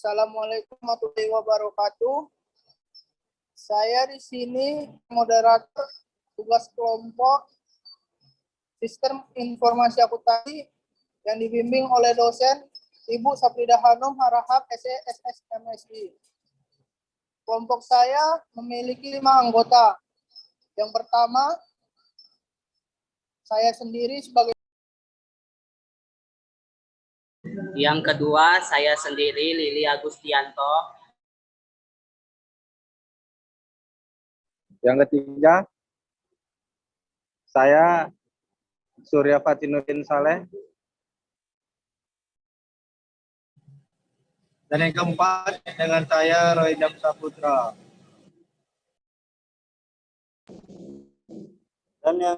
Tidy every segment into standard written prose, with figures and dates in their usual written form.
Assalamualaikum warahmatullahi wabarakatuh. Saya di sini moderator tugas kelompok Sistem Informasi Akuntansi yang dibimbing oleh dosen Ibu Saprida Hanum Harahap SESS MSI. Kelompok saya memiliki 5 anggota. Yang pertama, saya sendiri sebagai. Yang kedua, saya sendiri Lili Agustianto. Yang ketiga, saya Surya Fatinuddin Saleh. Dan yang keempat, dengan saya Roy Dam Saputra. Dan yang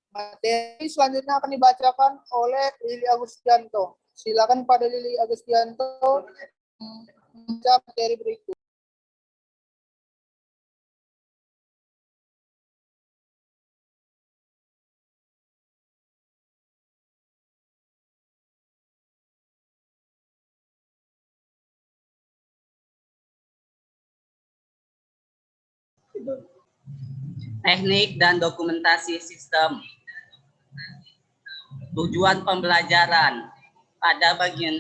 Materi selanjutnya akan dibacakan oleh Lili Agustianto. Silakan pada Lili Agustianto membaca materi berikut. Teknik dan dokumentasi sistem. Tujuan pembelajaran. Pada bagian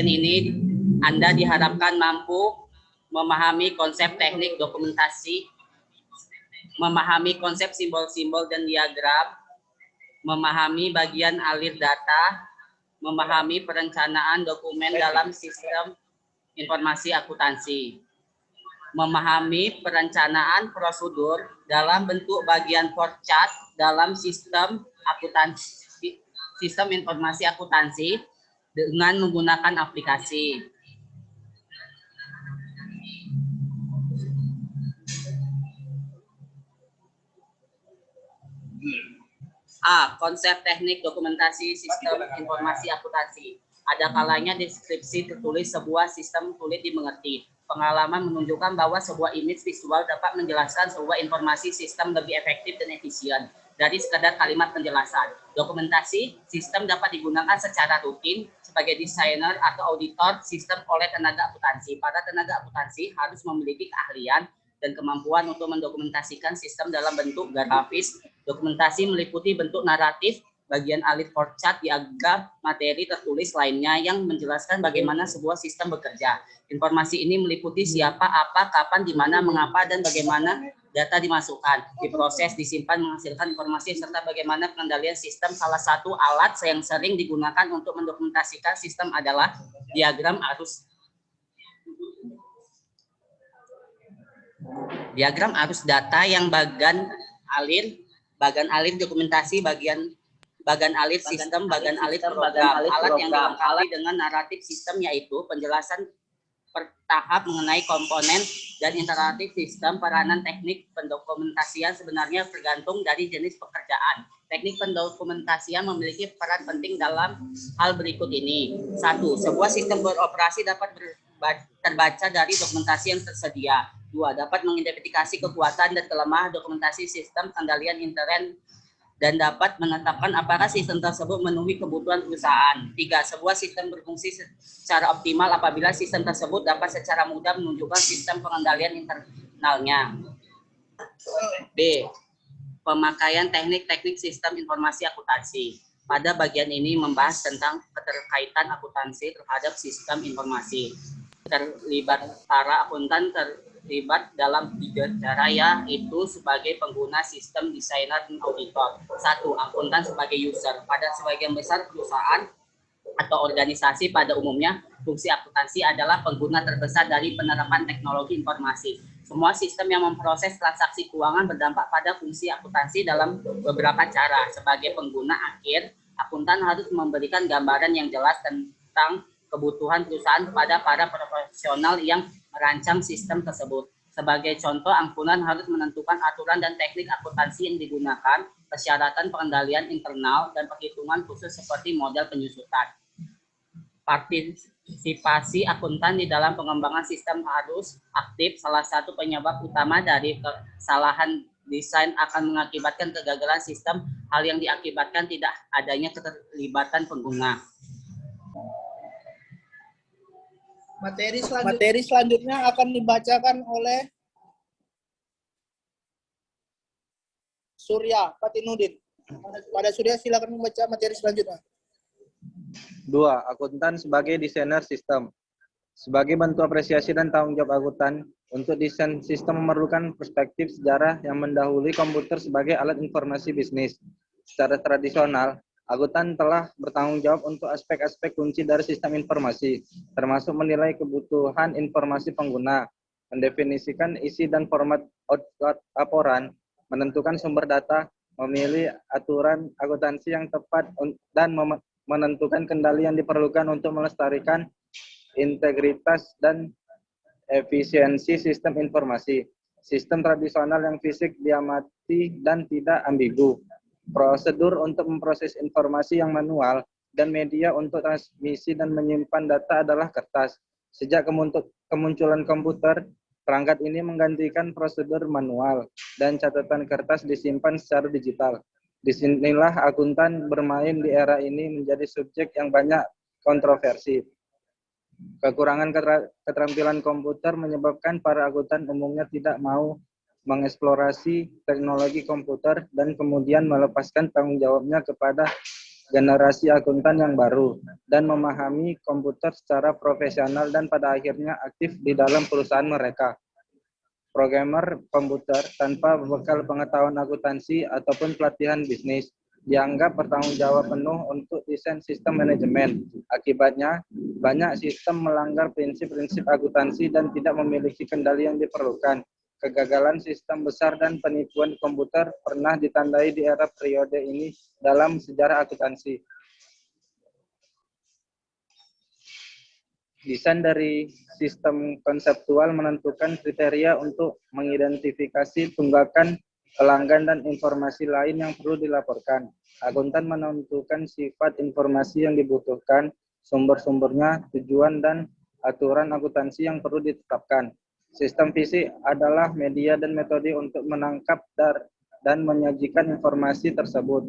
ini, Anda diharapkan mampu memahami konsep teknik dokumentasi, memahami konsep simbol-simbol dan diagram, memahami bagian alir data, memahami perencanaan dokumen dalam sistem informasi akuntansi, memahami perencanaan prosedur dalam bentuk bagian chart dalam sistem akuntansi, sistem informasi akuntansi dengan menggunakan aplikasi. A. Konsep teknik dokumentasi sistem informasi akuntansi. Ada kalanya deskripsi tertulis sebuah sistem sulit dimengerti. Pengalaman menunjukkan bahwa sebuah image visual dapat menjelaskan sebuah informasi sistem lebih efektif dan efisien dari sekadar kalimat penjelasan. Dokumentasi sistem dapat digunakan secara rutin sebagai desainer atau auditor sistem oleh tenaga akuntansi. Para tenaga akuntansi harus memiliki keahlian dan kemampuan untuk mendokumentasikan sistem dalam bentuk grafis. Dokumentasi meliputi bentuk naratif, bagian alir chart, diagram, materi tertulis lainnya yang menjelaskan bagaimana sebuah sistem bekerja. Informasi ini meliputi siapa, apa, kapan, di mana, mengapa, dan bagaimana data dimasukkan, diproses, disimpan, menghasilkan informasi, serta bagaimana pengendalian sistem. Salah satu alat yang sering digunakan untuk mendokumentasikan sistem adalah diagram arus. Diagram arus data yang bagan alir dokumentasi, bagan alir sistem, bagan alir program. Alat yang dilengkapi dengan naratif sistem yaitu penjelasan bertahap mengenai komponen dan interaktif sistem. Peranan teknik pendokumentasian sebenarnya tergantung dari jenis pekerjaan. Teknik pendokumentasian memiliki peran penting dalam hal berikut ini. 1. Sebuah sistem beroperasi dapat terbaca dari dokumentasi yang tersedia. 2. Dapat mengidentifikasi kekuatan dan kelemahan dokumentasi sistem kendalian intern dan dapat menetapkan apakah sistem tersebut memenuhi kebutuhan perusahaan. 3. Sebuah sistem berfungsi secara optimal apabila sistem tersebut dapat secara mudah menunjukkan sistem pengendalian internalnya. B. Pemakaian teknik-teknik sistem informasi akuntansi. Pada bagian ini membahas tentang keterkaitan akuntansi terhadap sistem informasi. Para akuntan terlibat dalam 3 cara, yaitu sebagai pengguna sistem, desainer, dan auditor. 1. Akuntan sebagai user. Pada sebagian besar perusahaan atau organisasi pada umumnya, fungsi akuntansi adalah pengguna terbesar dari penerapan teknologi informasi. Semua sistem yang memproses transaksi keuangan berdampak pada fungsi akuntansi dalam beberapa cara. Sebagai pengguna akhir, akuntan harus memberikan gambaran yang jelas tentang kebutuhan perusahaan kepada para profesional yang merancang sistem tersebut. Sebagai contoh, akuntan harus menentukan aturan dan teknik akuntansi yang digunakan, persyaratan pengendalian internal, dan perhitungan khusus seperti model penyusutan. Partisipasi akuntan di dalam pengembangan sistem harus aktif. Salah satu penyebab utama dari kesalahan desain akan mengakibatkan kegagalan sistem, hal yang diakibatkan tidak adanya keterlibatan pengguna. Materi selanjutnya akan dibacakan oleh Surya Patinuddin. Pada Surya, silakan membaca materi selanjutnya. 2. Akuntan sebagai desainer sistem. Sebagai bentuk apresiasi dan tanggung jawab akuntan, untuk desain sistem memerlukan perspektif sejarah yang mendahului komputer sebagai alat informasi bisnis. Secara tradisional, akuntan telah bertanggung jawab untuk aspek-aspek kunci dari sistem informasi, termasuk menilai kebutuhan informasi pengguna, mendefinisikan isi dan format output laporan, menentukan sumber data, memilih aturan akuntansi yang tepat, dan menentukan kendali yang diperlukan untuk melestarikan integritas dan efisiensi sistem informasi. Sistem tradisional yang fisik diamati dan tidak ambigu. Prosedur untuk memproses informasi yang manual dan media untuk transmisi dan menyimpan data adalah kertas. Sejak kemunculan komputer, perangkat ini menggantikan prosedur manual dan catatan kertas disimpan secara digital. Disinilah akuntan bermain di era ini menjadi subjek yang banyak kontroversi. Kekurangan keterampilan komputer menyebabkan para akuntan umumnya tidak mau mengeksplorasi teknologi komputer dan kemudian melepaskan tanggung jawabnya kepada generasi akuntan yang baru dan memahami komputer secara profesional dan pada akhirnya aktif di dalam perusahaan mereka. Programmer komputer tanpa bekal pengetahuan akuntansi ataupun pelatihan bisnis dianggap bertanggung jawab penuh untuk desain sistem manajemen. Akibatnya, banyak sistem melanggar prinsip-prinsip akuntansi dan tidak memiliki kendali yang diperlukan. Kegagalan sistem besar dan penipuan komputer pernah ditandai di era periode ini dalam sejarah akuntansi. Desain dari sistem konseptual menentukan kriteria untuk mengidentifikasi tunggakan pelanggan dan informasi lain yang perlu dilaporkan. Akuntan menentukan sifat informasi yang dibutuhkan, sumber-sumbernya, tujuan, dan aturan akuntansi yang perlu ditetapkan. Sistem fisik adalah media dan metode untuk menangkap dan menyajikan informasi tersebut.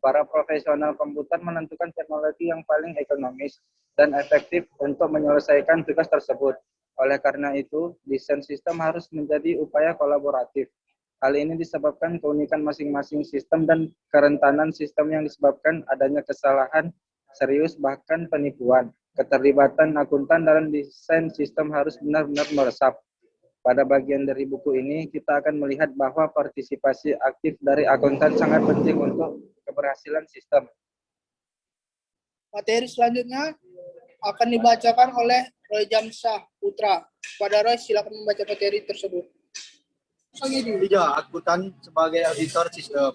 Para profesional komputer menentukan teknologi yang paling ekonomis dan efektif untuk menyelesaikan tugas tersebut. Oleh karena itu, desain sistem harus menjadi upaya kolaboratif. Hal ini disebabkan keunikan masing-masing sistem dan kerentanan sistem yang disebabkan adanya kesalahan serius bahkan penipuan. Keterlibatan akuntan dalam desain sistem harus benar-benar meresap. Pada bagian dari buku ini, kita akan melihat bahwa partisipasi aktif dari akuntan sangat penting untuk keberhasilan sistem. Materi selanjutnya akan dibacakan oleh Roy Jamsah Putra. Pada Roy, silakan membaca materi tersebut. 3. Akuntan sebagai auditor sistem.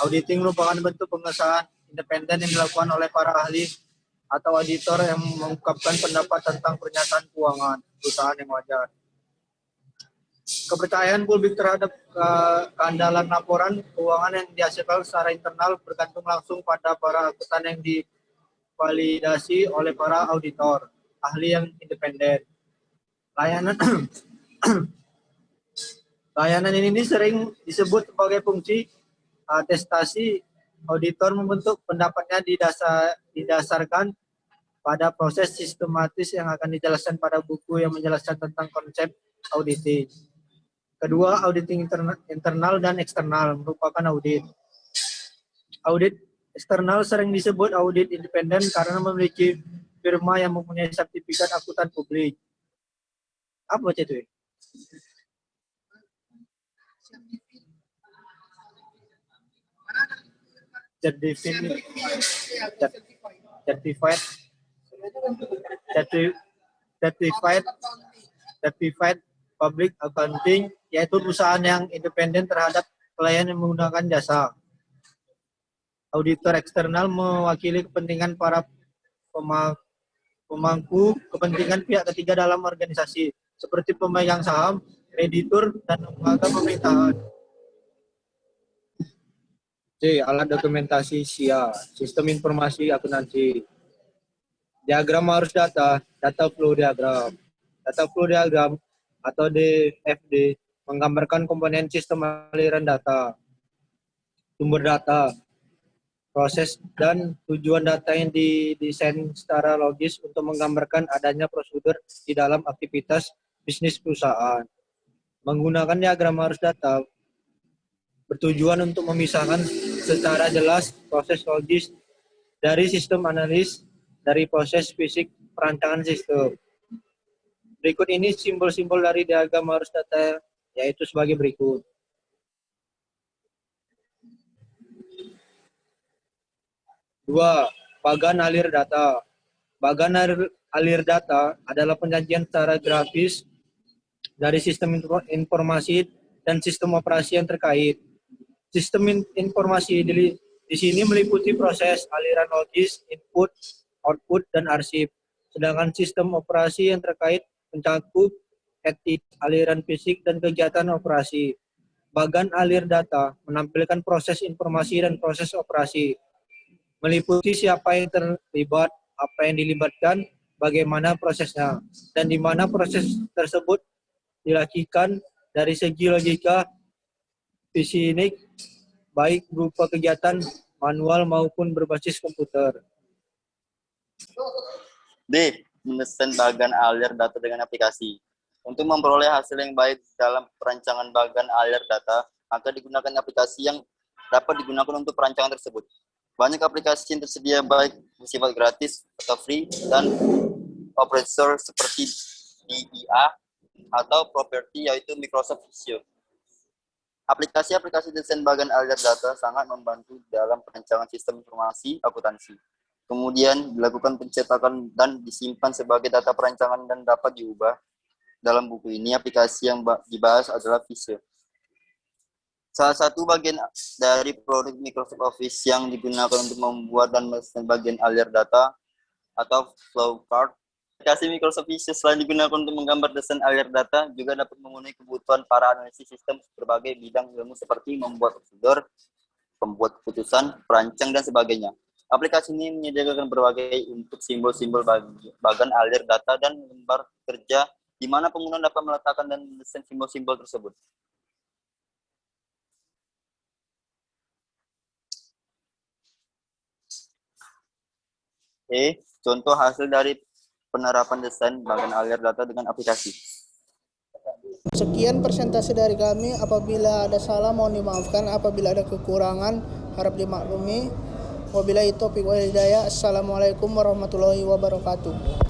Auditing merupakan bentuk pengesahan independen yang dilakukan oleh para ahli atau auditor yang mengungkapkan pendapat tentang pernyataan keuangan perusahaan yang wajar. Kepercayaan publik terhadap keandalan laporan keuangan yang dihasilkan secara internal bergantung langsung pada para akuntan yang divalidasi oleh para auditor, ahli yang independen. Layanan ini sering disebut sebagai fungsi atestasi. Auditor membentuk pendapatnya didasarkan pada proses sistematis yang akan dijelaskan pada buku yang menjelaskan tentang konsep auditing. Kedua, auditing internal dan eksternal merupakan audit. Audit eksternal sering disebut audit independen karena memiliki firma yang mempunyai sertifikat akuntan publik. Apa itu? Certified public accounting, yaitu perusahaan yang independen terhadap klien yang menggunakan jasa. Auditor eksternal mewakili kepentingan para pemangku kepentingan pihak ketiga dalam organisasi, seperti pemegang saham, kreditur, dan lembaga pemerintahan. C. Alat dokumentasi SIA, Sistem Informasi Akuntansi. Diagram arus data flow diagram. Data flow diagram atau DFD menggambarkan komponen sistem aliran data, sumber data, proses dan tujuan data yang didesain secara logis untuk menggambarkan adanya prosedur di dalam aktivitas bisnis perusahaan. Menggunakan diagram arus data bertujuan untuk memisahkan secara jelas proses logis dari sistem analis dari proses fisik perancangan sistem. Berikut ini simbol-simbol dari diagram arus data, yaitu sebagai berikut. Dua, bagan alir data. Bagan alir data adalah penyajian secara grafis dari sistem informasi dan sistem operasi yang terkait. Sistem informasi di sini meliputi proses aliran logis, input, output, dan arsip. Sedangkan sistem operasi yang terkait mencakup etik, aliran fisik, dan kegiatan operasi. Bagan alir data menampilkan proses informasi dan proses operasi. Meliputi siapa yang terlibat, apa yang dilibatkan, bagaimana prosesnya, dan di mana proses tersebut dilakukan dari segi logika, fisik, baik berupa kegiatan manual maupun berbasis komputer. D. Mendesain bagan alir data dengan aplikasi. Untuk memperoleh hasil yang baik dalam perancangan bagan alir data, maka digunakan aplikasi yang dapat digunakan untuk perancangan tersebut. Banyak aplikasi yang tersedia baik bersifat gratis atau free dan open source seperti DIA atau property yaitu Microsoft Visio. Aplikasi-aplikasi desain bagan alir data sangat membantu dalam perancangan sistem informasi akuntansi. Kemudian dilakukan pencetakan dan disimpan sebagai data perancangan dan dapat diubah. Dalam buku ini aplikasi yang dibahas adalah Visio. Salah satu bagian dari produk Microsoft Office yang digunakan untuk membuat dan mendesain bagian alir data atau flowchart. Aplikasi Microsoft Visio selain digunakan untuk menggambar desain alir data, juga dapat memenuhi kebutuhan para analisis sistem berbagai bidang ilmu seperti membuat prosedur, membuat keputusan, perancang, dan sebagainya. Aplikasi ini menyediakan berbagai input simbol-simbol bagan alir data dan lembar kerja di mana pengguna dapat meletakkan dan mendesain simbol-simbol tersebut. Contoh hasil dari penerapan desain bagan alir data dengan aplikasi. Sekian persentase dari kami. Apabila ada salah mohon dimaafkan, apabila ada kekurangan harap dimaklumi. Wabillahi taufiq wal hidayah. Assalamualaikum warahmatullahi wabarakatuh.